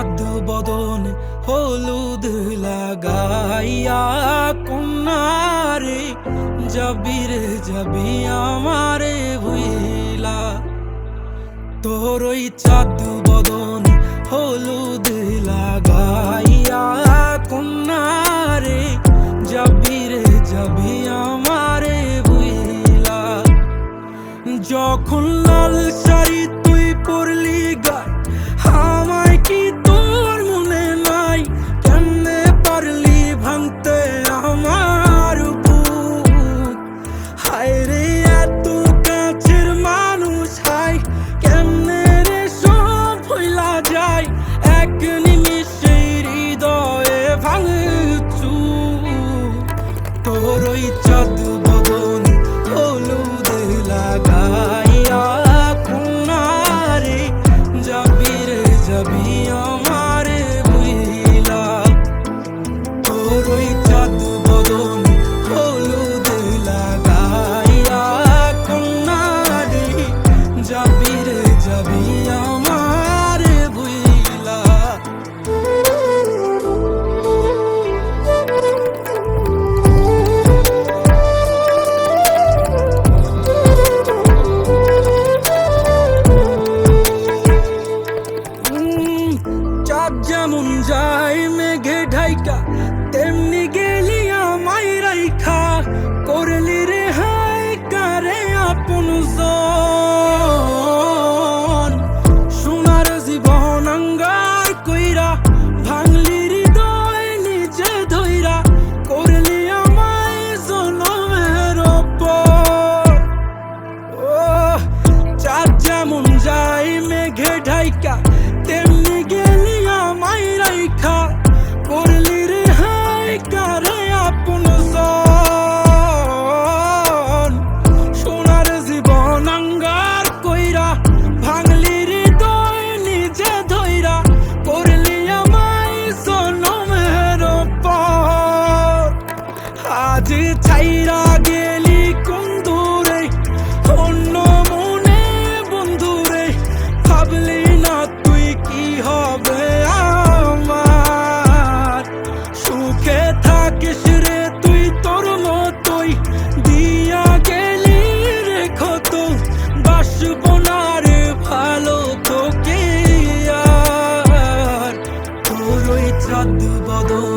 চাঁদ বদন হলুদ লাগাইয়া কন্যারে যাবি রে যাবি আমারে ভুইলা। তোর ওই চাঁদ বদন হলুদ লাগাইয়া কন্যারে যাবি রে যাবি আমারে ভুইলা। যখন লাল শাড়ি তুই পরলি গায় আমায় কি তোর মনে নাই? কেমনে পারলি ভাঙতে আমার বুক? হায় রে এত কাছের মানুষ, হায় কেমনে রে সব ভুইলা যায় এক নিমিষে হৃদয়ে ভাঙচুর। তোর ওই চাঁদ বদন হলুদ লাগাইয়া কন্যারে যাবি রে যাবি আমারে ভুইলা। তোর ওই চাঁদ বদন হলুদ লাগাইয়া কন্যারে যাবি রে যাবি আমারে ভুইলা। চাঁদ যেমন যায় মেঘে ঢাইকা তেমনি গেলি আমায় রাইখা। করলি রে হায় কারে আপন জন, সোনার জীবন আঙ্গার কইরা ভাঙলি হৃদয় নিজে ধইরা। করলি আমায় জনমের ওপর। ও চাঁদ যেমন যায় মেঘে ঢাইকা তেমনি গেলি আমায় রাইখা। করলি রে হায় কারে আপন জন, সোনার জীবন আঙ্গার কইরা ভাঙলি হৃদয় নিজে ধইরা। করলি আমায় জনমের ওপর। আজ ছাইরা গেলি কোন দূরে অন্য মনে বন্ধুরে। ভাবলি না তুই কি হবে আমার? সুখে থাকিস রে তুই তোর মতোই দিয়া গেলি রে ক্ষত। বাসব না রে ভালো তোকে আর। তোর ওই চাঁদ বদন